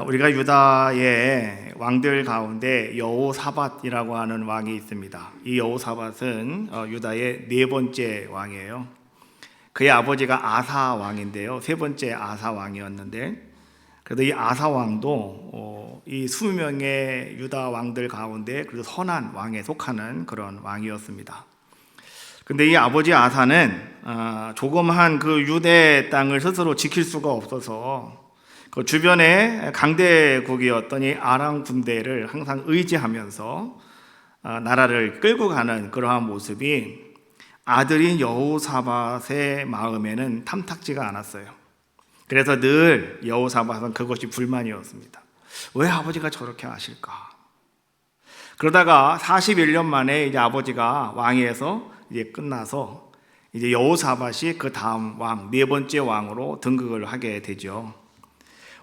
우리가 유다의 왕들 가운데 여호사밧이라고 하는 왕이 있습니다. 이 여호사밧은 유다의 네 번째 왕이에요. 그의 아버지가 아사 왕인데요, 세 번째 아사 왕이었는데, 그래도 이 아사 왕도 이 수명의 유다 왕들 가운데 그래도 선한 왕에 속하는 그런 왕이었습니다. 근데 이 아버지 아사는 조그마한 그 유대 땅을 스스로 지킬 수가 없어서 그 주변에 강대국이었던 이 아람 군대를 항상 의지하면서 나라를 끌고 가는 그러한 모습이 아들인 여호사밧의 마음에는 탐탁지가 않았어요. 그래서 늘 여호사밧은 그것이 불만이었습니다. 왜 아버지가 저렇게 하실까? 그러다가 41년 만에 이제 아버지가 왕위에서 이제 끝나서 이제 여호사밧이 그 다음 왕, 네 번째 왕으로 등극을 하게 되죠.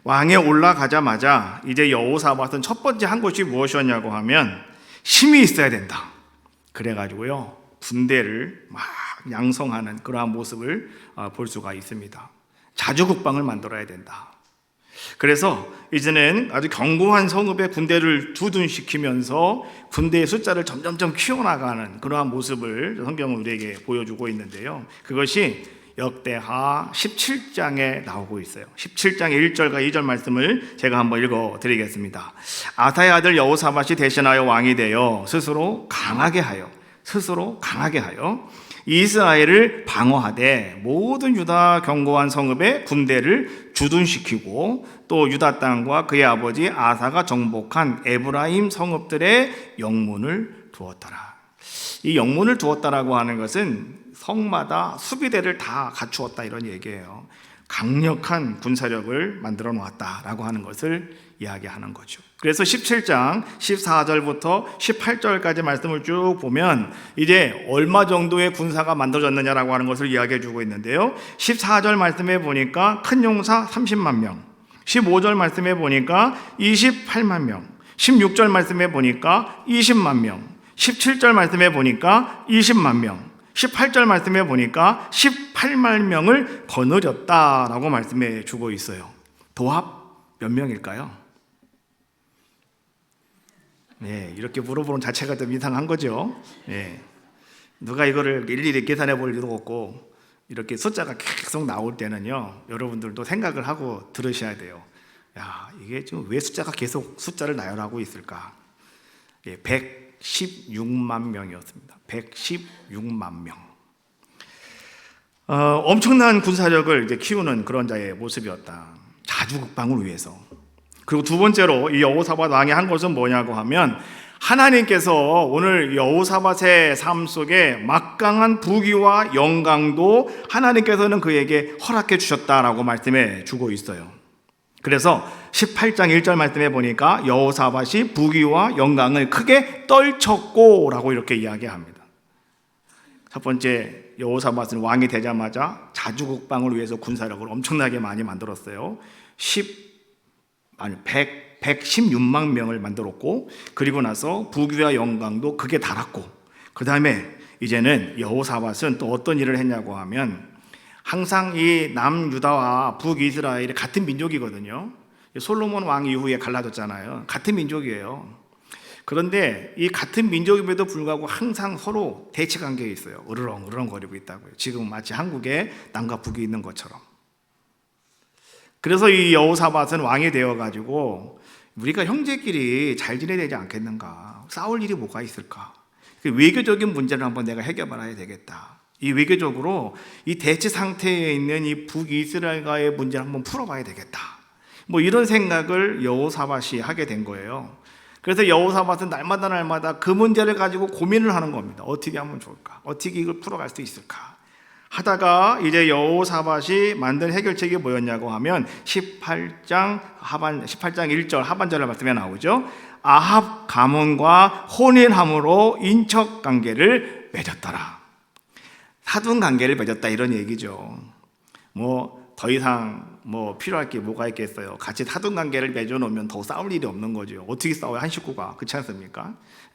왕에 올라가자마자 이제 여호사밧은 첫 번째 한 것이 무엇이었냐고 하면 힘이 있어야 된다. 그래가지고요, 군대를 막 양성하는 그러한 모습을 볼 수가 있습니다. 자주국방을 만들어야 된다. 그래서 이제는 아주 견고한 성읍에 군대를 두둔시키면서 군대의 숫자를 점점점 키워나가는 그러한 모습을 성경은 우리에게 보여주고 있는데요, 그것이 역대하 17장에 나오고 있어요. 17장의 1절과 2절 말씀을 제가 한번 읽어드리겠습니다. 아사의 아들 여호사밧이 대신하여 왕이 되어 스스로 강하게 하여 이스라엘을 방어하되 모든 유다 견고한 성읍에 군대를 주둔시키고 또 유다 땅과 그의 아버지 아사가 정복한 에브라임 성읍들의 영문을 두었더라. 이 영문을 두었다라고 하는 것은 성마다 수비대를 다 갖추었다, 이런 얘기예요. 강력한 군사력을 만들어 놓았다라고 하는 것을 이야기하는 거죠. 그래서 17장 14절부터 18절까지 말씀을 쭉 보면 이제 얼마 정도의 군사가 만들어졌느냐라고 하는 것을 이야기해 주고 있는데요, 14절 말씀에 보니까 큰 용사 30만 명, 15절 말씀에 보니까 28만 명, 16절 말씀에 보니까 20만 명, 17절 말씀에 보니까 20만 명, 18절 말씀에 보니까 18만 명을 거느렸다라고 말씀해 주고 있어요. 도합 몇 명일까요? 네, 이렇게 물어보는 자체가 좀 이상한 거죠. 네, 누가 이거를 일일이 계산해 볼 일도 없고 이렇게 숫자가 계속 나올 때는요, 여러분들도 생각을 하고 들으셔야 돼요. 야, 이게 지금 왜 숫자가 계속 숫자를 나열하고 있을까? 116만 명이었습니다. 116만 명. 엄청난 군사력을 이제 키우는 그런 자의 모습이었다. 자주국방을 위해서. 그리고 두 번째로 이 여호사밧 왕이 한 것은 뭐냐고 하면, 하나님께서 오늘 여호사밧의 삶 속에 막강한 부귀와 영광도 하나님께서는 그에게 허락해 주셨다라고 말씀해 주고 있어요. 그래서 18장 1절 말씀해 보니까 여호사밧이 부귀와 영광을 크게 떨쳤고 라고 이렇게 이야기합니다. 첫 번째, 여호사밧은 왕이 되자마자 자주국방을 위해서 군사력을 엄청나게 많이 만들었어요. 116만 명을 만들었고, 그리고 나서 부귀와 영광도 크게 달았고, 그 다음에 이제는 여호사밧은 또 어떤 일을 했냐고 하면, 항상 이 남유다와 북이스라엘이 같은 민족이거든요. 솔로몬 왕 이후에 갈라졌잖아요. 같은 민족이에요. 그런데 이 같은 민족임에도 불구하고 항상 서로 대치관계에 있어요. 으르렁거리고 있다고요. 지금 마치 한국에 남과 북이 있는 것처럼. 그래서 이 여호사밧은 왕이 되어가지고 우리가 형제끼리 잘 지내야 되지 않겠는가? 싸울 일이 뭐가 있을까? 외교적인 문제를 한번 내가 해결해야 되겠다. 이 외교적으로 이 대치 상태에 있는 이 북이스라엘과의 문제를 한번 풀어봐야 되겠다. 뭐 이런 생각을 여호사밧이 하게 된 거예요. 그래서 여호사밧은 날마다 그 문제를 가지고 고민을 하는 겁니다. 어떻게 하면 좋을까? 어떻게 이걸 풀어갈 수 있을까? 하다가 이제 여호사밧이 만든 해결책이 뭐였냐고 하면 18장 1절 하반절의 말씀에 나오죠. 아합 가문과 혼인함으로 인척 관계를 맺었더라. 사돈 관계를 맺었다, 이런 얘기죠. 뭐 더 이상 뭐 필요할 게 뭐가 있겠어요. 같이 사돈관계를 맺어놓으면 더 싸울 일이 없는 거죠. 어떻게 싸워요? 한 식구가. 그렇지 않습니까?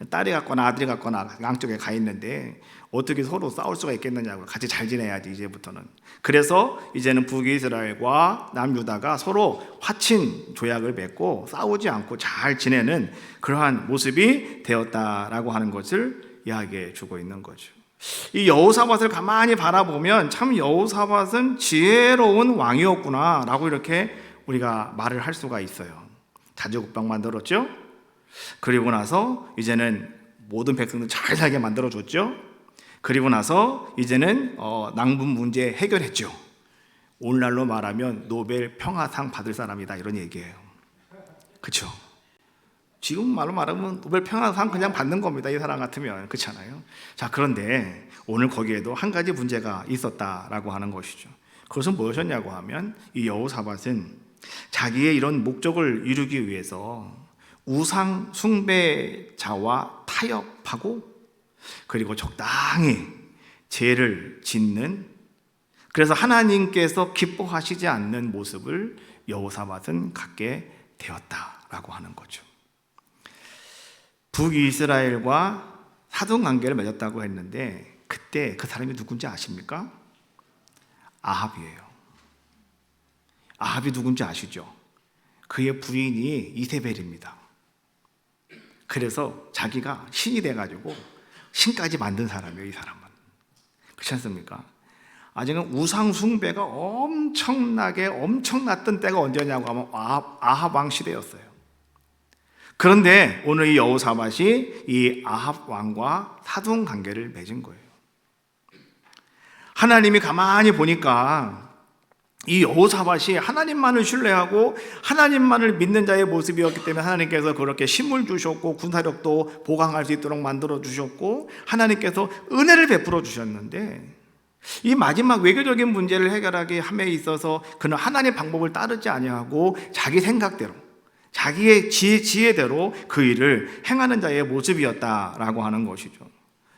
딸이 같거나 아들이 같거나 양쪽에 가 있는데 어떻게 서로 싸울 수가 있겠느냐고. 같이 잘 지내야지 이제부터는. 그래서 이제는 북이스라엘과 남유다가 서로 화친 조약을 맺고 싸우지 않고 잘 지내는 그러한 모습이 되었다라고 하는 것을 이야기해 주고 있는 거죠. 이 여호사밧을 가만히 바라보면 참 여호사밧은 지혜로운 왕이었구나 라고 이렇게 우리가 말을 할 수가 있어요. 자주 국방 만들었죠. 그리고 나서 이제는 모든 백성들 잘 살게 만들어줬죠. 그리고 나서 이제는 낭분 문제 해결했죠. 오늘날로 말하면 노벨 평화상 받을 사람이다 이런 얘기예요. 그렇죠? 지금 말로 말하면 노벨 평화상 그냥 받는 겁니다. 이 사람 같으면. 그렇잖아요. 자, 그런데 오늘 거기에도 한 가지 문제가 있었다라고 하는 것이죠. 그것은 무엇이었냐고 하면 이 여호사밧은 자기의 이런 목적을 이루기 위해서 우상 숭배자와 타협하고 그리고 적당히 죄를 짓는, 그래서 하나님께서 기뻐하시지 않는 모습을 여호사밧은 갖게 되었다라고 하는 거죠. 북이스라엘과 사돈관계를 맺었다고 했는데 그때 그 사람이 누군지 아십니까? 아합이에요. 아합이 누군지 아시죠? 그의 부인이 이세벨입니다. 그래서 자기가 신이 돼가지고 신까지 만든 사람이에요. 이 사람은. 그렇지 않습니까? 아직은 우상 숭배가 엄청났던 때가 언제냐고 하면 아합 왕 시대였어요. 그런데 오늘 이 여호사밧이 이 아합 왕과 사돈 관계를 맺은 거예요. 하나님이 가만히 보니까 이 여호사밧이 하나님만을 신뢰하고 하나님만을 믿는 자의 모습이었기 때문에 하나님께서 그렇게 힘을 주셨고 군사력도 보강할 수 있도록 만들어 주셨고 하나님께서 은혜를 베풀어 주셨는데 이 마지막 외교적인 문제를 해결하기 함에 있어서 그는 하나님의 방법을 따르지 아니하고 자기 생각대로 자기의 지혜대로 그 일을 행하는 자의 모습이었다라고 하는 것이죠.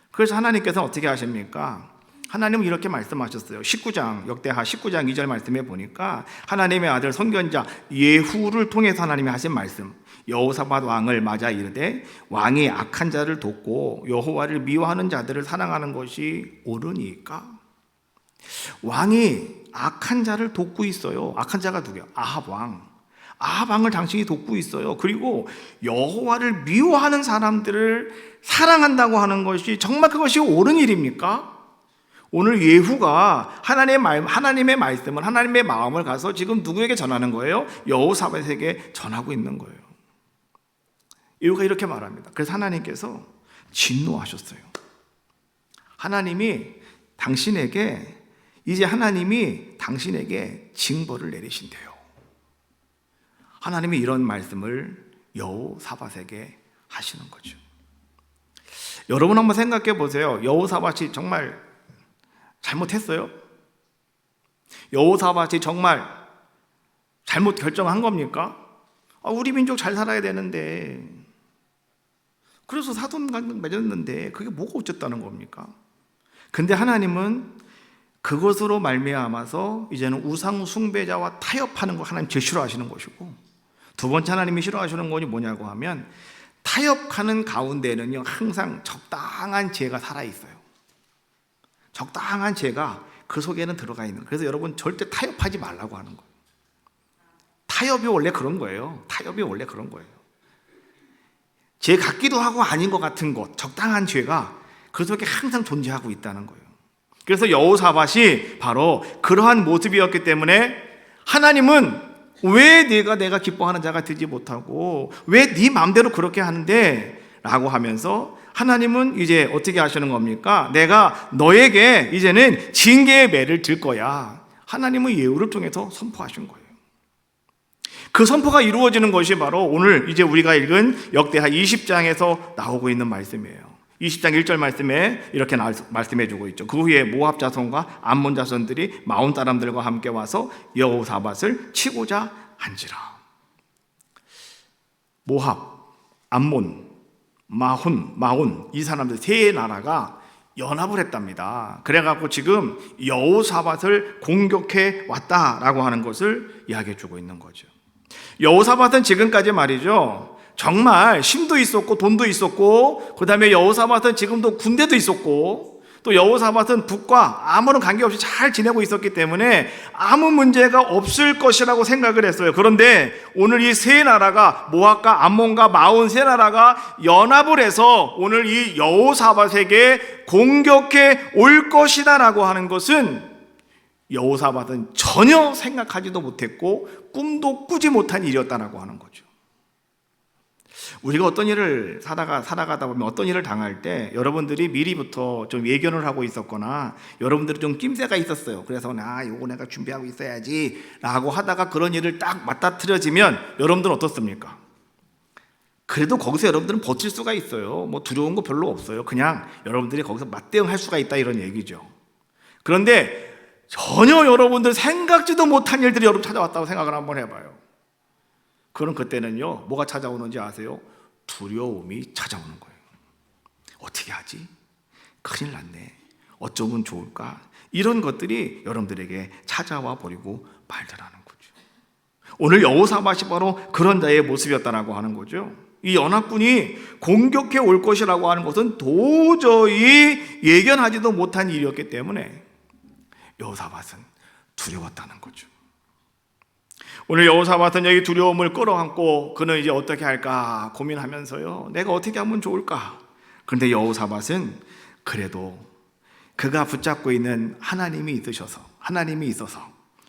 그래서 하나님께서 어떻게 하십니까? 하나님은 이렇게 말씀하셨어요. 19장 역대하 19장 2절 말씀에 보니까 하나님의 아들 선견자 예후를 통해서 하나님이 하신 말씀, 여호사밧 왕을 맞아 이르되 왕이 악한 자를 돕고 여호와를 미워하는 자들을 사랑하는 것이 옳으니까. 왕이 악한 자를 돕고 있어요. 악한 자가 누구예요? 아합 왕. 아합 왕을 당신이 돕고 있어요. 그리고 여호와를 미워하는 사람들을 사랑한다고 하는 것이 정말 그것이 옳은 일입니까? 오늘 예후가 하나님의 말씀을, 하나님의 마음을 가서 지금 누구에게 전하는 거예요? 여호사밧에게 전하고 있는 거예요. 예후가 이렇게 말합니다. 그래서 하나님께서 진노하셨어요. 하나님이 당신에게 징벌을 내리신대요. 하나님이 이런 말씀을 여호사밧에게 하시는 거죠. 여러분 한번 생각해 보세요. 여호사밧이 정말 잘못했어요? 여호사밧이 정말 잘못 결정한 겁니까? 우리 민족 잘 살아야 되는데, 그래서 사돈관계 맺었는데 그게 뭐가 어쨌다는 겁니까? 근데 하나님은 그것으로 말미암아서 이제는 우상 숭배자와 타협하는 거 하나님 제일 싫어하시는 것이고, 두 번째 하나님이 싫어하시는 것이 뭐냐고 하면 타협하는 가운데는요 항상 적당한 죄가 살아있어요. 적당한 죄가 그 속에는 들어가 있는 거예요. 그래서 여러분 절대 타협하지 말라고 하는 거예요. 타협이 원래 그런 거예요. 타협이 원래 그런 거예요. 죄 같기도 하고 아닌 것 같은 것, 적당한 죄가 그 속에 항상 존재하고 있다는 거예요. 그래서 여호사밧이 바로 그러한 모습이었기 때문에 하나님은 왜 내가 기뻐하는 자가 되지 못하고 왜 네 마음대로 그렇게 하는데? 라고 하면서 하나님은 이제 어떻게 하시는 겁니까? 내가 너에게 이제는 징계의 매를 들 거야. 하나님은 예후를 통해서 선포하신 거예요. 그 선포가 이루어지는 것이 바로 오늘 이제 우리가 읽은 역대하 20장에서 나오고 있는 말씀이에요. 20장 1절 말씀에 이렇게 말씀해 주고 있죠. 그 후에 모압 자손과 암몬 자손들이 마온 사람들과 함께 와서 여호사밧을 치고자 한지라. 모압, 암몬, 마온 이 사람들 세 나라가 연합을 했답니다. 그래갖고 지금 여호사밧을 공격해 왔다라고 하는 것을 이야기해 주고 있는 거죠. 여호사밧은 지금까지 말이죠, 정말 힘도 있었고 돈도 있었고, 그 다음에 여호사밧은 지금도 군대도 있었고, 또 여호사밧은 북과 아무런 관계없이 잘 지내고 있었기 때문에 아무 문제가 없을 것이라고 생각을 했어요. 그런데 오늘 이 세 나라가, 모압과 암몬과 마온 세 나라가 연합을 해서 오늘 이 여호사밧에게 공격해 올 것이다 라고 하는 것은 여호사밧은 전혀 생각하지도 못했고 꿈도 꾸지 못한 일이었다라고 하는 거죠. 우리가 어떤 일을 살아가다 보면 어떤 일을 당할 때 여러분들이 미리부터 좀 예견을 하고 있었거나 여러분들이 좀 낌새가 있었어요. 그래서 요거 내가 준비하고 있어야지 라고 하다가 그런 일을 딱 맞닥뜨려지면 여러분들은 어떻습니까? 그래도 거기서 여러분들은 버틸 수가 있어요. 뭐 두려운 거 별로 없어요. 그냥 여러분들이 거기서 맞대응할 수가 있다, 이런 얘기죠. 그런데 전혀 여러분들 생각지도 못한 일들이 여러분 찾아왔다고 생각을 한번 해봐요. 그럼 그때는요, 뭐가 찾아오는지 아세요? 두려움이 찾아오는 거예요. 어떻게 하지? 큰일 났네. 어쩌면 좋을까? 이런 것들이 여러분들에게 찾아와 버리고 말더라는 거죠. 오늘 여호사밧이 바로 그런 자의 모습이었다라고 하는 거죠. 이 연합군이 공격해 올 것이라고 하는 것은 도저히 예견하지도 못한 일이었기 때문에 여호사밧은 두려웠다는 거죠. 오늘 여호사밧은 여기 두려움을 끌어안고 그는 이제 어떻게 할까 고민하면서요, 내가 어떻게 하면 좋을까? 그런데 여호사밧은 그래도 그가 붙잡고 있는 하나님이 있어서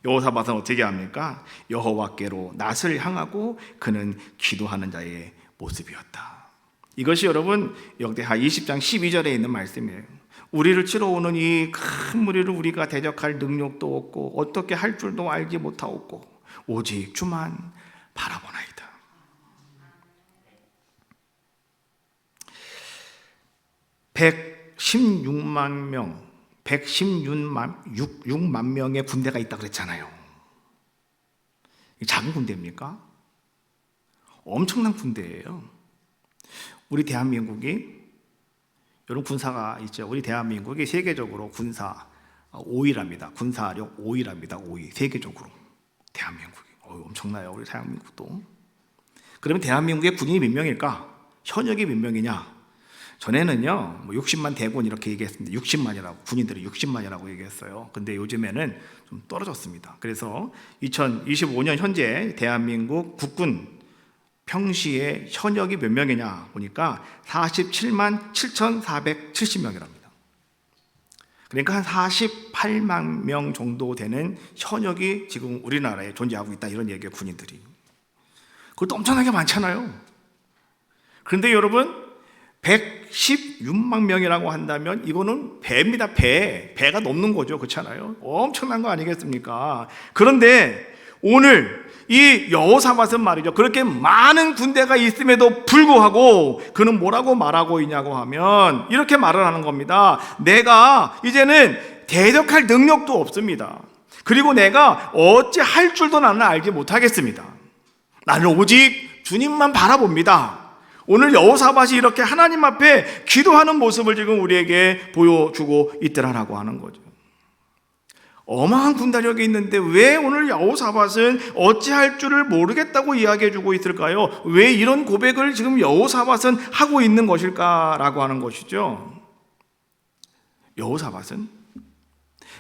여호사밧은 어떻게 합니까? 여호와께로 낯을 향하고 그는 기도하는 자의 모습이었다. 이것이 여러분 역대하 20장 12절에 있는 말씀이에요. 우리를 치러 오는 이 큰 무리를 우리가 대적할 능력도 없고 어떻게 할 줄도 알지 못하옵고 오직 주만 바라보나이다. 116만 명의 군대가 있다고 그랬잖아요. 작은 군대입니까? 엄청난 군대예요. 우리 대한민국이, 여러분 군사가 있죠. 우리 대한민국이 세계적으로 군사 5위랍니다. 군사력 5위랍니다. 5위 세계적으로. 대한민국이 엄청나요. 우리 대한민국도. 그러면 대한민국의 군인이 몇 명일까? 현역이 몇 명이냐? 전에는요 60만 대군 이렇게 얘기했습니다. 60만이라고, 군인들이 60만이라고 얘기했어요. 근데 요즘에는 좀 떨어졌습니다. 그래서 2025년 현재 대한민국 국군 평시에 현역이 몇 명이냐 보니까 47만 7,470명이랍니다. 그러니까 한 48만 명 정도 되는 현역이 지금 우리나라에 존재하고 있다, 이런 얘기예요, 군인들이. 그것도 엄청나게 많잖아요. 그런데 여러분 116만 명이라고 한다면 이거는 배입니다. 배가 넘는 거죠. 그렇잖아요. 엄청난 거 아니겠습니까? 그런데 오늘 이 여호사밧은 말이죠, 그렇게 많은 군대가 있음에도 불구하고 그는 뭐라고 말하고 있냐고 하면 이렇게 말을 하는 겁니다. 내가 이제는 대적할 능력도 없습니다. 그리고 내가 어찌 할 줄도 나는 알지 못하겠습니다. 나는 오직 주님만 바라봅니다. 오늘 여호사밧이 이렇게 하나님 앞에 기도하는 모습을 지금 우리에게 보여주고 있더라라고 하는 거죠. 어마한 군사력이 있는데 왜 오늘 여호사밧은 어찌할 줄을 모르겠다고 이야기해주고 있을까요? 왜 이런 고백을 지금 여호사밧은 하고 있는 것일까라고 하는 것이죠. 여호사밧은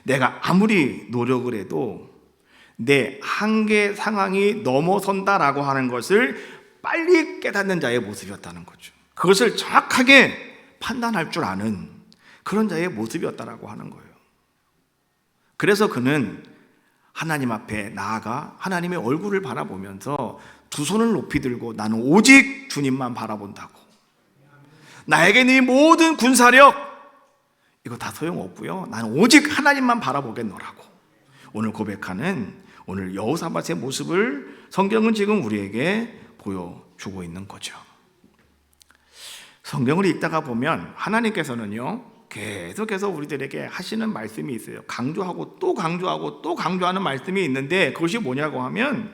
내가 아무리 노력을 해도 내 한계 상황이 넘어선다라고 하는 것을 빨리 깨닫는 자의 모습이었다는 거죠. 그것을 정확하게 판단할 줄 아는 그런 자의 모습이었다라고 하는 거예요. 그래서 그는 하나님 앞에 나아가 하나님의 얼굴을 바라보면서 두 손을 높이 들고 나는 오직 주님만 바라본다고. 나에게 네 모든 군사력 이거 다 소용없고요. 나는 오직 하나님만 바라보겠노라고 오늘 고백하는 오늘 여호사밧의 모습을 성경은 지금 우리에게 보여주고 있는 거죠. 성경을 읽다가 보면 하나님께서는요 계속해서 우리들에게 하시는 말씀이 있어요. 강조하고 또 강조하고 또 강조하는 말씀이 있는데 그것이 뭐냐고 하면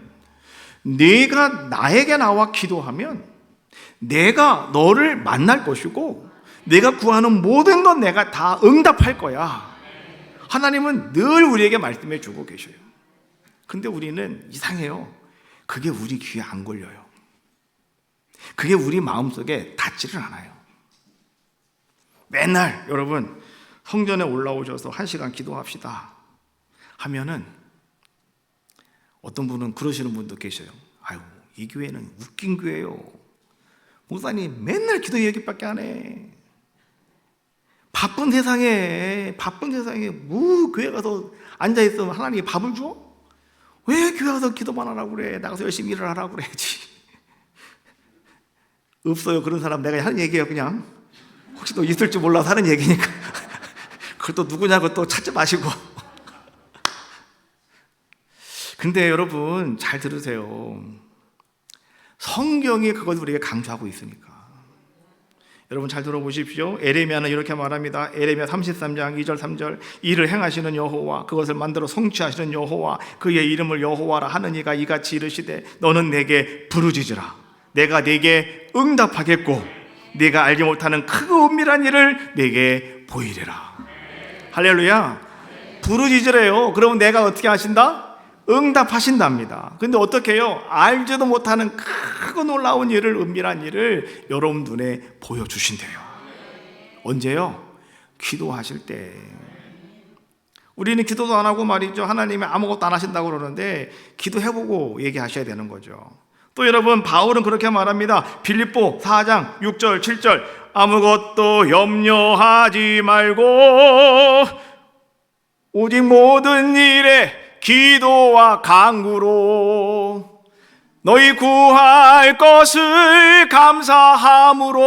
네가 나에게 나와 기도하면 내가 너를 만날 것이고 내가 구하는 모든 건 내가 다 응답할 거야. 하나님은 늘 우리에게 말씀해 주고 계셔요. 근데 우리는 이상해요. 그게 우리 귀에 안 걸려요. 그게 우리 마음속에 닿지를 않아요. 맨날 여러분 성전에 올라오셔서 1시간 기도합시다 하면은 어떤 분은 그러시는 분도 계셔요. 아유, 이 교회는 웃긴 교회요. 목사님 맨날 기도 얘기밖에 안 해. 바쁜 세상에 뭐 교회 가서 앉아있으면 하나님이 밥을 줘? 왜 교회 가서 기도만 하라고 그래? 나가서 열심히 일을 하라고 그래야지. 없어요. 그런 사람. 내가 하는 얘기예요. 그냥 혹시 또 있을지 몰라서 하는 얘기니까. 그걸 또 누구냐고 또 찾지 마시고. 근데 여러분 잘 들으세요. 성경이 그것을 우리에게 강조하고 있으니까. 여러분 잘 들어보십시오. 에레미야는 이렇게 말합니다. 에레미야 33장 2절 3절. 이를 행하시는 여호와, 그것을 만들어 성취하시는 여호와, 그의 이름을 여호와라 하는 이가 이같이 이르시되 너는 내게 부르짖으라. 내가 네게 응답하겠고 네가 알지 못하는 크고 은밀한 일을 네게 보이리라. 할렐루야. 부르짖으래요. 그러면 내가 어떻게 하신다? 응답하신답니다. 근데 어떻게 해요? 알지도 못하는 크고 놀라운 일을, 은밀한 일을 여러분 눈에 보여주신대요. 언제요? 기도하실 때. 우리는 기도도 안 하고 말이죠. 하나님이 아무것도 안 하신다고 그러는데 기도해보고 얘기하셔야 되는 거죠. 또 여러분 바울은 그렇게 말합니다. 빌립보 4장 6절 7절. 아무것도 염려하지 말고 오직 모든 일에 기도와 간구로 너희 구할 것을 감사함으로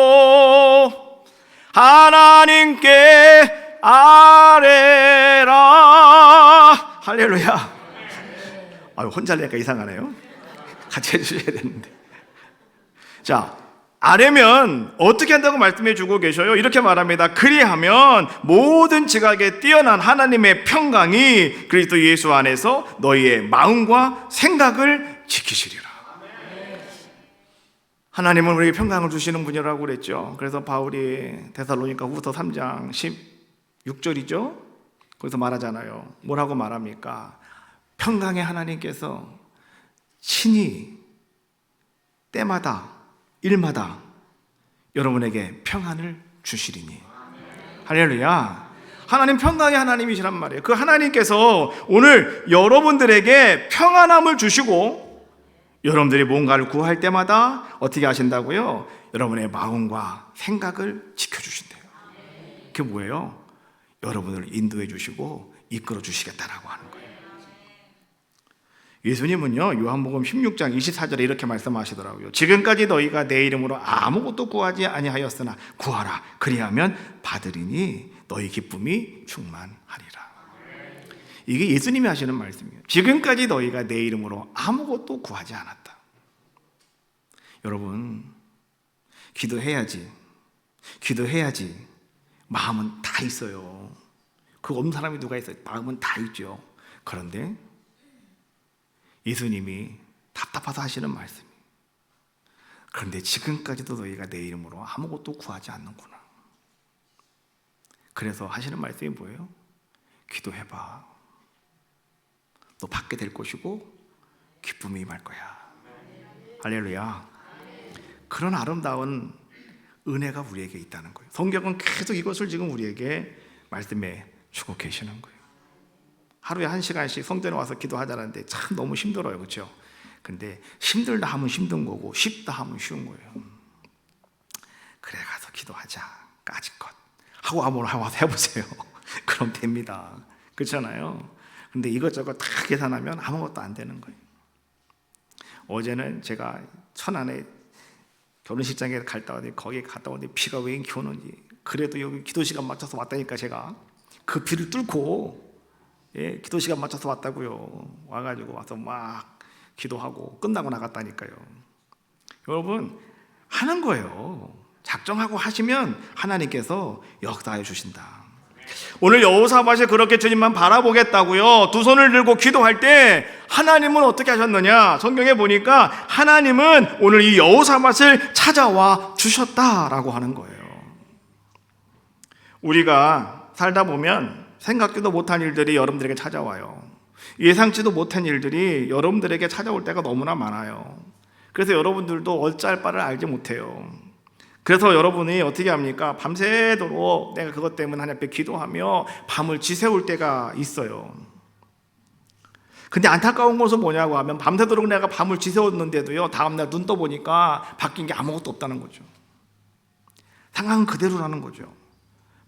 하나님께 아뢰라. 할렐루야. 아유, 혼자 하니까 이상하네요. 같이 해주셔야 되는데. 자, 아뢰면 어떻게 한다고 말씀해 주고 계셔요? 이렇게 말합니다. 그리하면 모든 지각에 뛰어난 하나님의 평강이 그리스도 예수 안에서 너희의 마음과 생각을 지키시리라. 하나님은 우리에게 평강을 주시는 분이라고 그랬죠. 그래서 바울이 데살로니가 후서 3장 16절이죠. 거기서 말하잖아요. 뭐라고 말합니까? 평강의 하나님께서 친히 때마다 일마다 여러분에게 평안을 주시리니. 할렐루야. 하나님 평강의 하나님이시란 말이에요. 그 하나님께서 오늘 여러분들에게 평안함을 주시고 여러분들이 뭔가를 구할 때마다 어떻게 하신다고요? 여러분의 마음과 생각을 지켜주신대요. 그게 뭐예요? 여러분을 인도해 주시고 이끌어 주시겠다라고 하는 거예요. 예수님은요, 요한복음 16장 24절에 이렇게 말씀하시더라고요. 지금까지 너희가 내 이름으로 아무것도 구하지 아니하였으나 구하라. 그리하면 받으리니 너희 기쁨이 충만하리라. 이게 예수님이 하시는 말씀이에요. 지금까지 너희가 내 이름으로 아무것도 구하지 않았다. 여러분, 기도해야지. 마음은 다 있어요. 그 없는 사람이 누가 있어요? 마음은 다 있죠. 그런데 예수님이 답답해서 하시는 말씀이에요. 그런데 지금까지도 너희가 내 이름으로 아무것도 구하지 않는구나. 그래서 하시는 말씀이 뭐예요? 기도해봐. 너 받게 될 것이고 기쁨이 임할 거야. 할렐루야. 그런 아름다운 은혜가 우리에게 있다는 거예요. 성경은 계속 이것을 지금 우리에게 말씀해 주고 계시는 거예요. 하루에 1시간씩 성전에 와서 기도하자는데 참 너무 힘들어요. 그렇죠? 근데 힘들다 하면 힘든 거고 쉽다 하면 쉬운 거예요. 그래 가서 기도하자. 까짓것 하고 와서 해보세요. 그럼 됩니다. 그렇잖아요. 근데 이것저것 다 계산하면 아무것도 안 되는 거예요. 어제는 제가 천안에 결혼식장에 갔다 왔는데 거기 갔다 왔는데 비가 왜 이렇게 오는지, 그래도 여기 기도 시간 맞춰서 왔다니까 제가 그 비를 뚫고 기도 시간 맞춰서 왔다고요. 와가지고 와서 막 기도하고 끝나고 나갔다니까요. 여러분 하는 거예요. 작정하고 하시면 하나님께서 역사해 주신다. 오늘 여호사밧이 그렇게 주님만 바라보겠다고요. 두 손을 들고 기도할 때 하나님은 어떻게 하셨느냐? 성경에 보니까 하나님은 오늘 이 여호사밧을 찾아와 주셨다라고 하는 거예요. 우리가 살다 보면 생각지도 못한 일들이 여러분들에게 찾아와요. 예상치도 못한 일들이 여러분들에게 찾아올 때가 너무나 많아요. 그래서 여러분들도 어찌할 바를 알지 못해요. 그래서 여러분이 어떻게 합니까? 밤새도록 내가 그것 때문에 하나님 앞에 기도하며 밤을 지새울 때가 있어요. 근데 안타까운 것은 뭐냐고 하면 밤새도록 내가 밤을 지새웠는데도요, 다음날 눈 떠보니까 바뀐 게 아무것도 없다는 거죠. 상황은 그대로라는 거죠.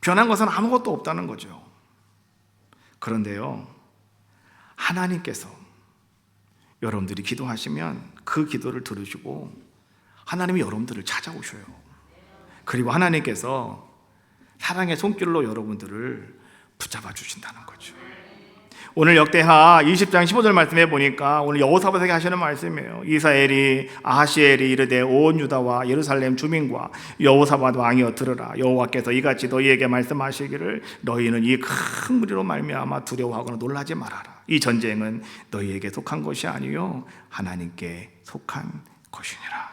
변한 것은 아무것도 없다는 거죠. 그런데요, 하나님께서 여러분들이 기도하시면 그 기도를 들으시고 하나님이 여러분들을 찾아오셔요. 그리고 하나님께서 사랑의 손길로 여러분들을 붙잡아 주신다는 거죠. 오늘 역대하 20장 15절 말씀해 보니까 오늘 여호사밧에게 하시는 말씀이에요. 이스라엘이 아하시엘이 이르되 온 유다와 예루살렘 주민과 여호사밧 왕이여 들으라. 여호와께서 이같이 너희에게 말씀하시기를 너희는 이 큰 무리로 말미암아 두려워하거나 놀라지 말아라. 이 전쟁은 너희에게 속한 것이 아니요 하나님께 속한 것이니라.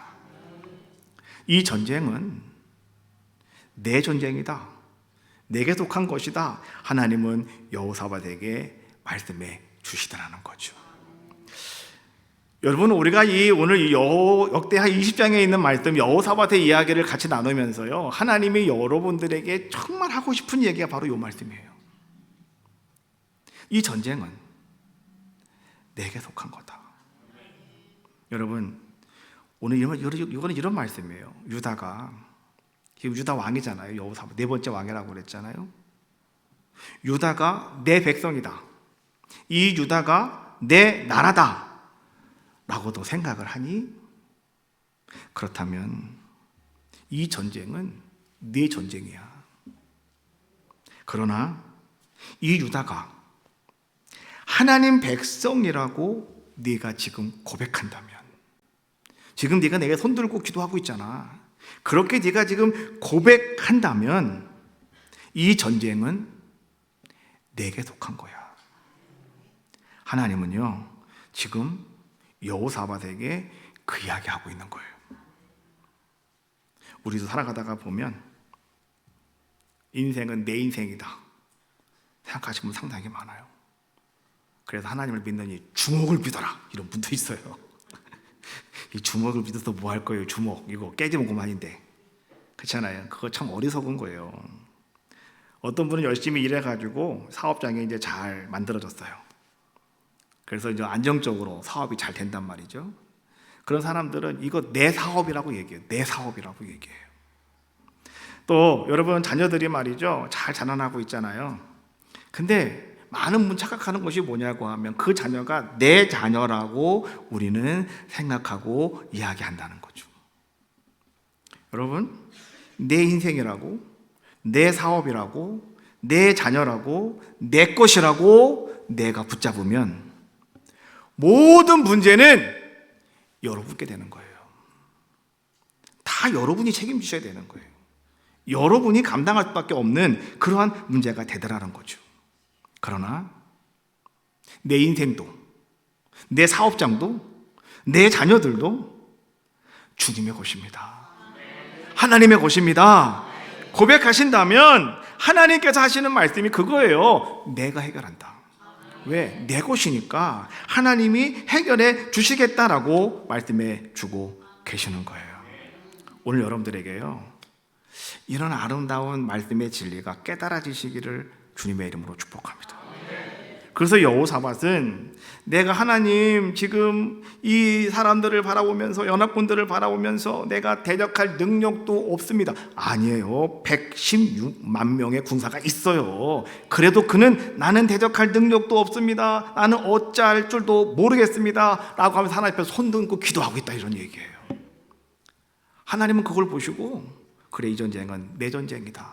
이 전쟁은 내 전쟁이다. 내게 속한 것이다. 하나님은 여호사밧에게 말씀해 주시더라는 거죠. 여러분, 우리가 오늘 이 역대하 20장에 있는 말씀 여호사밧의 이야기를 같이 나누면서요, 하나님이 여러분들에게 정말 하고 싶은 얘기가 바로 이 말씀이에요. 이 전쟁은 내게 속한 거다. 여러분, 오늘 이거는 이런 말씀이에요. 유다가 지금 유다 왕이잖아요. 여호사밧 네 번째 왕이라고 그랬잖아요. 유다가 내 백성이다. 이 유다가 내 나라다 라고도 생각을 하니, 그렇다면 이 전쟁은 네 전쟁이야. 그러나 이 유다가 하나님 백성이라고 네가 지금 고백한다면, 지금 네가 내게 손들고 기도하고 있잖아. 그렇게 네가 지금 고백한다면 이 전쟁은 내게 속한 거야. 하나님은요, 지금 여호사밧에게 그 이야기하고 있는 거예요. 우리도 살아가다가 보면 인생은 내 인생이다 생각하시는 분 상당히 많아요. 그래서 하나님을 믿는 이 주먹을 믿어라 이런 분도 있어요. 이 주먹을 믿어서 뭐 할 거예요? 주먹 이거 깨지면 그만인데. 그렇잖아요. 그거 참 어리석은 거예요. 어떤 분은 열심히 일해가지고 사업장이 이제 잘 만들어졌어요. 그래서 이제 안정적으로 사업이 잘 된단 말이죠. 그런 사람들은 이거 내 사업이라고 얘기해요. 내 사업이라고 얘기해요. 또 여러분 자녀들이 말이죠, 잘 자라나고 있잖아요. 근데 많은 분 착각하는 것이 뭐냐고 하면 그 자녀가 내 자녀라고 우리는 생각하고 이야기한다는 거죠. 여러분, 내 인생이라고, 내 사업이라고, 내 자녀라고, 내 것이라고 내가 붙잡으면 모든 문제는 여러분께 되는 거예요. 다 여러분이 책임지셔야 되는 거예요. 여러분이 감당할 수밖에 없는 그러한 문제가 되더라는 거죠. 그러나 내 인생도, 내 사업장도, 내 자녀들도 주님의 것입니다. 하나님의 것입니다. 고백하신다면 하나님께서 하시는 말씀이 그거예요. 내가 해결한다. 왜? 내 것이니까 하나님이 해결해 주시겠다라고 말씀해 주고 계시는 거예요. 오늘 여러분들에게요, 이런 아름다운 말씀의 진리가 깨달아지시기를 주님의 이름으로 축복합니다. 그래서 여호사밧은 내가 하나님 지금 이 사람들을 바라보면서, 연합군들을 바라보면서 내가 대적할 능력도 없습니다. 아니에요. 116만 명의 군사가 있어요. 그래도 그는 나는 대적할 능력도 없습니다. 나는 어찌할 줄도 모르겠습니다. 라고 하면서 하나님 앞에 손 들고 기도하고 있다, 이런 얘기예요. 하나님은 그걸 보시고 그래, 이 전쟁은 내 전쟁이다.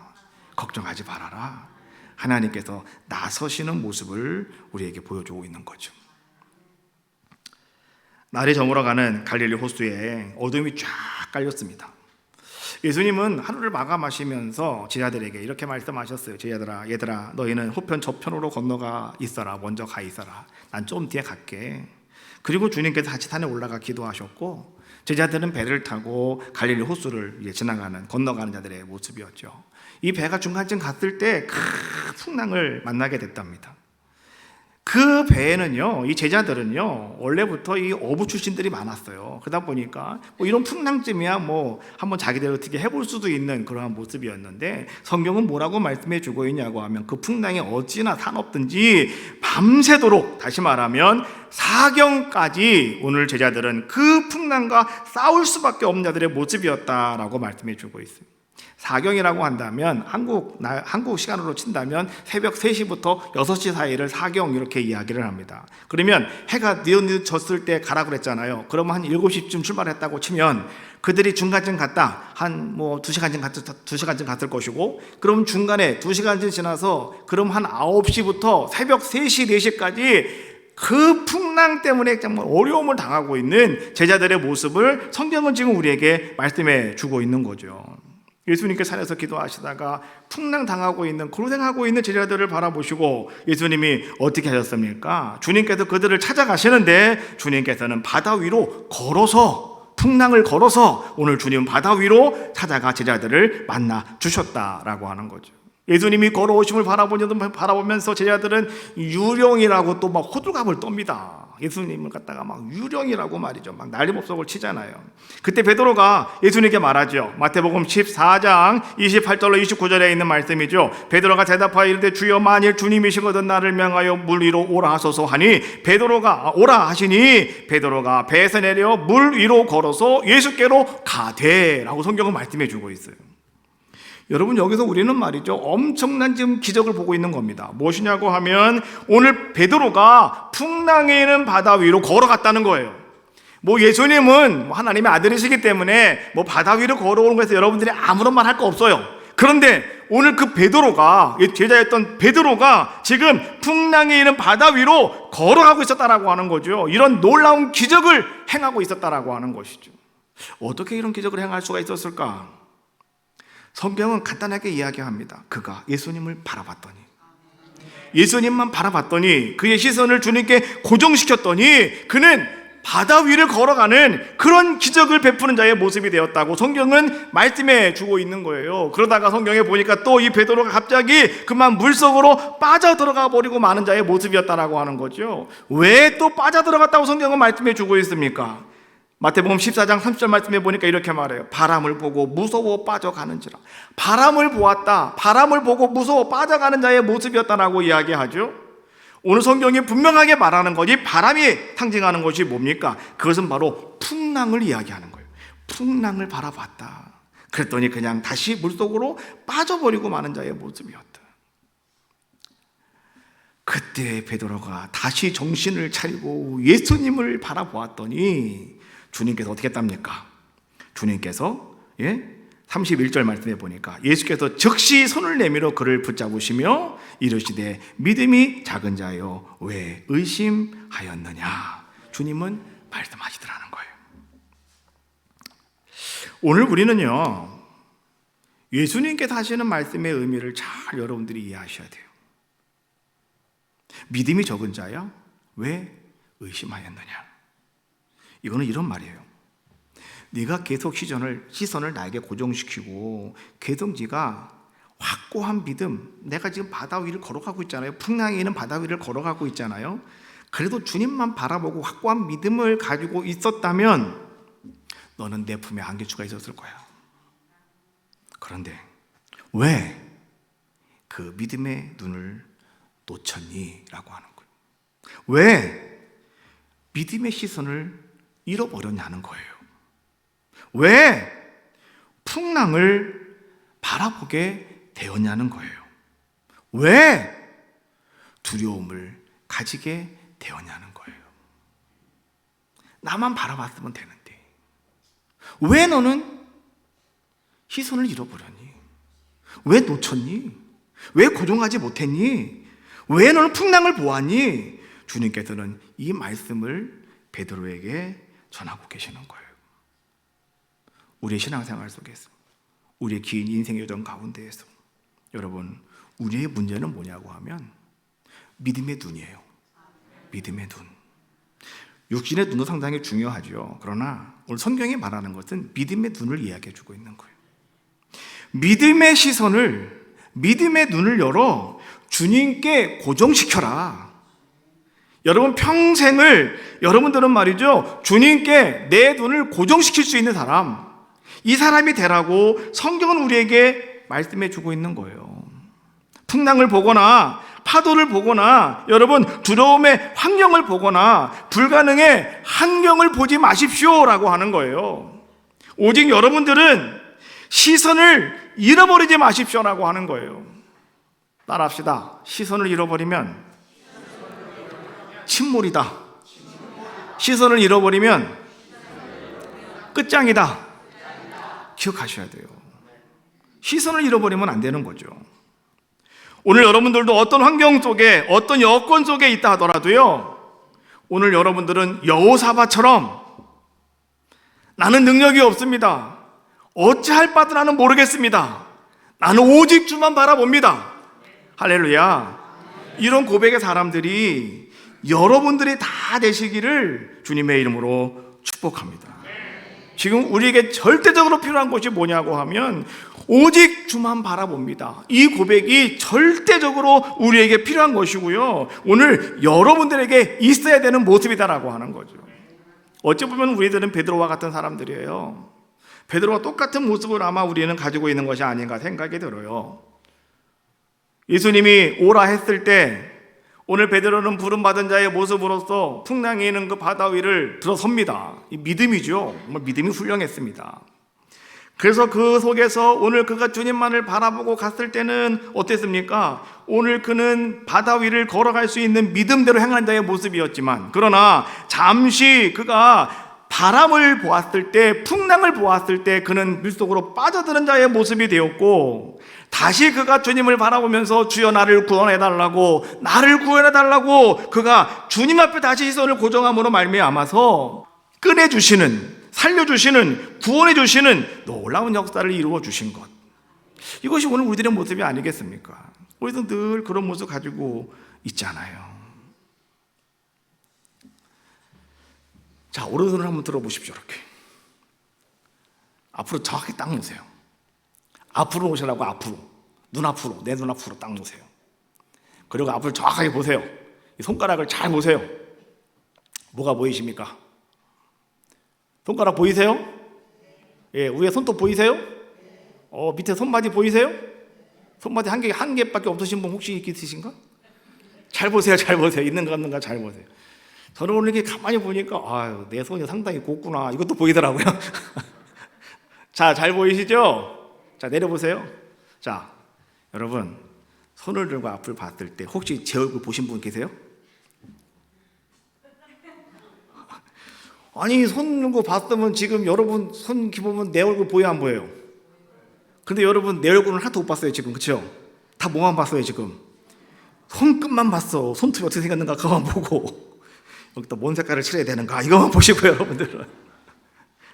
걱정하지 말아라. 하나님께서 나서시는 모습을 우리에게 보여주고 있는 거죠. 날이 저물어가는 갈릴리 호수에 어둠이 쫙 깔렸습니다. 예수님은 하루를 마감하시면서 제자들에게 이렇게 말씀하셨어요. 제자들아, 얘들아, 너희는 호편 저편으로 건너가 있어라. 먼저 가 있어라. 난 좀 뒤에 갈게. 그리고 주님께서 같이 산에 올라가 기도하셨고, 제자들은 배를 타고 갈릴리 호수를 건너가는 자들의 모습이었죠. 이 배가 중간쯤 갔을 때 큰 풍랑을 만나게 됐답니다. 그 배에는요, 이 제자들은요, 원래부터 이 어부 출신들이 많았어요. 그러다 보니까 뭐 이런 풍랑쯤이야 뭐 한번 자기들 어떻게 해볼 수도 있는 그러한 모습이었는데, 성경은 뭐라고 말씀해 주고 있냐고 하면 그 풍랑이 어찌나 사납든지 밤새도록, 다시 말하면 사경까지 오늘 제자들은 그 풍랑과 싸울 수밖에 없는 자들의 모습이었다라고 말씀해 주고 있어요. 사경이라고 한다면 한국 시간으로 친다면 새벽 3시부터 6시 사이를 사경 이렇게 이야기를 합니다. 그러면 해가 뉘어졌을 때 가라고 그랬잖아요. 그러면 한 7시쯤 출발했다고 치면 그들이 중간쯤 갔다 한 2시간쯤 갔을 것이고, 그럼 중간에 2시간쯤 지나서 그럼 한 9시부터 새벽 3시, 4시까지 그 풍랑 때문에 정말 어려움을 당하고 있는 제자들의 모습을 성경은 지금 우리에게 말씀해 주고 있는 거죠. 예수님께 산에서 기도하시다가 풍랑 당하고 있는, 고생하고 있는 제자들을 바라보시고 예수님이 어떻게 하셨습니까? 주님께서 그들을 찾아가시는데 주님께서는 바다 위로 걸어서, 풍랑을 걸어서 오늘 주님 바다 위로 찾아가 제자들을 만나 주셨다라고 하는 거죠. 예수님이 걸어오심을 바라보면서 제자들은 유령이라고 또 막 호들갑을 떱니다. 예수님을 갖다가 막 유령이라고 말이죠. 막 난리법석을 치잖아요. 그때 베드로가 예수님께 말하죠. 마태복음 14장 28절로 29절에 있는 말씀이죠. 베드로가 대답하여 이르되 주여 만일 주님이시거든 나를 명하여 물 위로 오라 하소서 하니 베드로가 오라 하시니 베드로가 배에서 내려 물 위로 걸어서 예수께로 가되라고 성경은 말씀해 주고 있어요. 여러분, 여기서 우리는 말이죠, 엄청난 지금 기적을 보고 있는 겁니다. 무엇이냐고 하면 오늘 베드로가 풍랑에 있는 바다 위로 걸어갔다는 거예요. 예수님은 하나님의 아들이시기 때문에 바다 위로 걸어오는 것에서 여러분들이 아무런 말 할 거 없어요. 그런데 오늘 그 베드로가, 제자였던 베드로가 지금 풍랑에 있는 바다 위로 걸어가고 있었다라고 하는 거죠. 이런 놀라운 기적을 행하고 있었다라고 하는 것이죠. 어떻게 이런 기적을 행할 수가 있었을까? 성경은 간단하게 이야기합니다. 그가 예수님을 바라봤더니, 예수님만 바라봤더니 그의 시선을 주님께 고정시켰더니 그는 바다 위를 걸어가는 그런 기적을 베푸는 자의 모습이 되었다고 성경은 말씀해 주고 있는 거예요. 그러다가 성경에 보니까 또 이 베드로가 갑자기 그만 물속으로 빠져들어가 버리고 마는 자의 모습이었다라고 하는 거죠. 왜 또 빠져들어갔다고 성경은 말씀해 주고 있습니까? 마태복음 14장 30절 말씀해 보니까 이렇게 말해요. 바람을 보고 무서워 빠져가는지라. 바람을 보았다, 바람을 보고 무서워 빠져가는 자의 모습이었다라고 이야기하죠. 오늘 성경이 분명하게 말하는 것이, 바람이 상징하는 것이 뭡니까? 그것은 바로 풍랑을 이야기하는 거예요. 풍랑을 바라봤다. 그랬더니 그냥 다시 물속으로 빠져버리고 마는 자의 모습이었다. 그때 베드로가 다시 정신을 차리고 예수님을 바라보았더니 주님께서 어떻게 했답니까? 주님께서 31절 말씀해 보니까 예수께서 즉시 손을 내밀어 그를 붙잡으시며 이르시되 믿음이 작은 자여 왜 의심하였느냐. 주님은 말씀하시더라는 거예요. 오늘 우리는요, 예수님께서 하시는 말씀의 의미를 잘 여러분들이 이해하셔야 돼요. 믿음이 적은 자야 왜 의심하였느냐. 이거는 이런 말이에요. 네가 계속 시선을 나에게 고정시키고 계속 네가 확고한 믿음, 내가 지금 바다 위를 걸어가고 있잖아요. 풍랑이 있는 바다 위를 걸어가고 있잖아요. 그래도 주님만 바라보고 확고한 믿음을 가지고 있었다면 너는 내 품에 안길 있었을 거야. 그런데 왜 그 믿음의 눈을 놓쳤니? 라고 하는 거예요. 왜 믿음의 시선을 잃어버렸냐는 거예요. 왜 풍랑을 바라보게 되었냐는 거예요. 왜 두려움을 가지게 되었냐는 거예요. 나만 바라봤으면 되는데 왜 너는 시선을 잃어버렸니? 왜 놓쳤니? 왜 고정하지 못했니? 왜 너는 풍랑을 보았니? 주님께서는 이 말씀을 베드로에게 전하고 계시는 거예요. 우리의 신앙생활 속에서, 우리의 긴 인생 여정 가운데에서 여러분, 우리의 문제는 뭐냐고 하면 믿음의 눈이에요. 믿음의 눈. 육신의 눈도 상당히 중요하죠. 그러나 오늘 성경이 말하는 것은 믿음의 눈을 이야기해 주고 있는 거예요. 믿음의 시선을, 믿음의 눈을 열어 주님께 고정시켜라. 여러분 평생을 여러분들은 말이죠, 주님께 내 눈을 고정시킬 수 있는 사람, 이 사람이 되라고 성경은 우리에게 말씀해 주고 있는 거예요. 풍랑을 보거나 파도를 보거나 여러분 두려움의 환경을 보거나 불가능의 환경을 보지 마십시오라고 하는 거예요. 오직 여러분들은 시선을 잃어버리지 마십시오라고 하는 거예요. 따라합시다. 시선을 잃어버리면 침몰이다. 시선을 잃어버리면 끝장이다. 기억하셔야 돼요. 시선을 잃어버리면 안 되는 거죠. 오늘 여러분들도 어떤 환경 속에, 어떤 여건 속에 있다 하더라도요, 오늘 여러분들은 여호사밧처럼 나는 능력이 없습니다. 어찌할 바도 나는 모르겠습니다. 나는 오직 주만 바라봅니다. 할렐루야. 이런 고백의 사람들이 여러분들이 다 되시기를 주님의 이름으로 축복합니다. 지금 우리에게 절대적으로 필요한 것이 뭐냐고 하면 오직 주만 바라봅니다. 이 고백이 절대적으로 우리에게 필요한 것이고요, 오늘 여러분들에게 있어야 되는 모습이다라고 하는 거죠. 어찌 보면 우리들은 베드로와 같은 사람들이에요. 베드로와 똑같은 모습을 아마 우리는 가지고 있는 것이 아닌가 생각이 들어요. 예수님이 오라 했을 때 오늘 베드로는 부름받은 자의 모습으로서 풍랑이 있는 그 바다 위를 들어섭니다. 이 믿음이죠. 정말 믿음이 훌륭했습니다. 그래서 그 속에서 오늘 그가 주님만을 바라보고 갔을 때는 어땠습니까? 오늘 그는 바다 위를 걸어갈 수 있는 믿음대로 행하는 자의 모습이었지만, 그러나 잠시 그가 바람을 보았을 때, 풍랑을 보았을 때 그는 물속으로 빠져드는 자의 모습이 되었고, 다시 그가 주님을 바라보면서 주여 나를 구원해달라고, 나를 구원해달라고 그가 주님 앞에 다시 시선을 고정함으로 말미암아서 꺼내주시는, 살려주시는, 구원해주시는 놀라운 역사를 이루어 주신 것, 이것이 오늘 우리들의 모습이 아니겠습니까? 우리도 늘 그런 모습 가지고 있잖아요. 자, 오른손을 한번 들어보십시오. 이렇게 앞으로 정확히 딱 놓으세요. 앞으로 놓으시라고. 앞으로, 눈 앞으로, 내 눈 앞으로 딱 놓으세요. 그리고 앞을 정확하게 보세요. 이 손가락을 잘 보세요. 뭐가 보이십니까? 손가락 보이세요? 예, 위에 손톱 보이세요? 밑에 손바지 보이세요? 손바지 한 개밖에 없으신 분 혹시 있으신가? 잘 보세요, 잘 보세요. 있는가 없는가 잘 보세요. 저는 오늘 이렇게 가만히 보니까 아유, 내 손이 상당히 곱구나, 이것도 보이더라고요. 자, 잘 보이시죠? 자, 내려보세요. 자, 여러분 손을 들고 앞을 봤을 때 혹시 제 얼굴 보신 분 계세요? 아니, 손 들고 봤으면 지금 여러분 손 보면 내 얼굴 보여 안 보여요? 근데 여러분 내 얼굴은 하나도 못 봤어요 지금, 그렇죠? 다 뭐만 봤어요 지금? 손끝만 봤어. 손톱이 어떻게 생겼는가 그거만 보고, 여기다 뭔 색깔을 칠해야 되는가 이거만 보시고요, 여러분들은.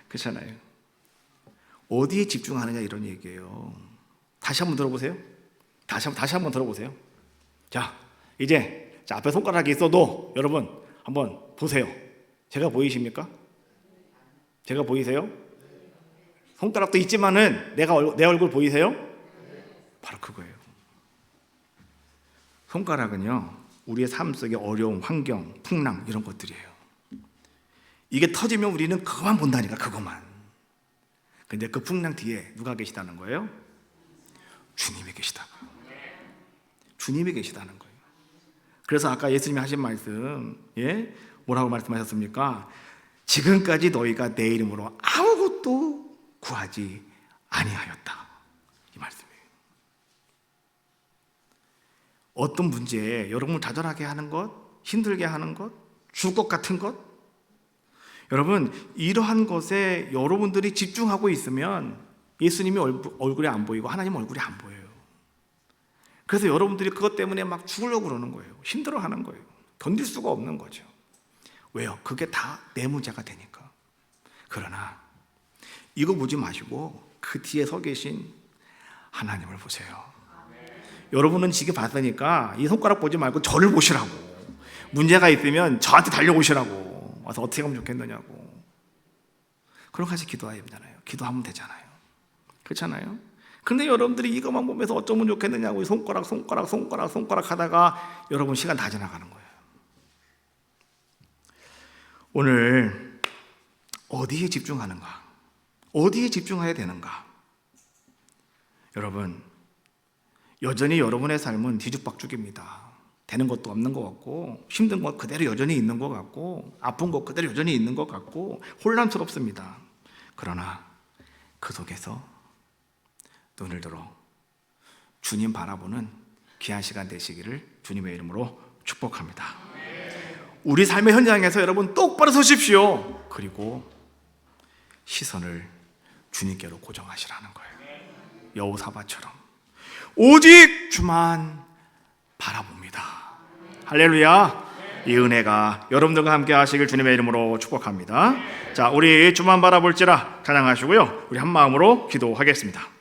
그렇잖아요. 어디에 집중하느냐 이런 얘기예요. 다시 한번 들어보세요. 다시 한번 들어보세요. 자, 이제 앞에 손가락이 있어도 여러분 한번 보세요. 제가 보이십니까? 제가 보이세요? 손가락도 있지만은 내 얼굴 보이세요? 바로 그거예요. 손가락은요, 우리의 삶 속의 어려움, 환경, 풍랑 이런 것들이에요. 이게 터지면 우리는 그것만 본다니까, 그것만. 근데 그 풍랑 뒤에 누가 계시다는 거예요? 주님이 계시다고요. 주님이 계시다는 거예요. 그래서 아까 예수님이 하신 말씀, 예? 뭐라고 말씀하셨습니까? 지금까지 너희가 내 이름으로 아무것도 구하지 아니하였다, 이 말씀이에요. 어떤 문제에 여러분을 좌절하게 하는 것, 힘들게 하는 것, 죽을 것 같은 것, 여러분 이러한 것에 여러분들이 집중하고 있으면 예수님이 얼굴이 안 보이고 하나님 얼굴이 안 보여요. 그래서 여러분들이 그것 때문에 막 죽으려고 그러는 거예요. 힘들어하는 거예요. 견딜 수가 없는 거죠. 왜요? 그게 다 내 문제가 되니까. 그러나 이거 보지 마시고 그 뒤에 서 계신 하나님을 보세요. 여러분은 지금 봤으니까 이 손가락 보지 말고 저를 보시라고. 문제가 있으면 저한테 달려오시라고. 와서 어떻게 하면 좋겠느냐고. 그럼 같이 기도해야 되잖아요. 기도하면 되잖아요. 그렇잖아요. 근데 여러분들이 이것만 보면서 어쩌면 좋겠느냐고 손가락 하다가 여러분 시간 다 지나가는 거예요. 오늘 어디에 집중하는가? 어디에 집중해야 되는가? 여러분, 여전히 여러분의 삶은 뒤죽박죽입니다. 되는 것도 없는 것 같고, 힘든 것 그대로 여전히 있는 것 같고, 아픈 것 그대로 여전히 있는 것 같고, 혼란스럽습니다. 그러나 그 속에서 눈을 들어 주님 바라보는 귀한 시간 되시기를 주님의 이름으로 축복합니다. 우리 삶의 현장에서 여러분 똑바로 서십시오. 그리고 시선을 주님께로 고정하시라는 거예요. 여호사밧처럼 오직 주만 바라봅니다. 할렐루야. 이 은혜가 여러분들과 함께 하시길 주님의 이름으로 축복합니다. 자, 우리 주만 바라볼지라 찬양하시고요. 우리 한 마음으로 기도하겠습니다.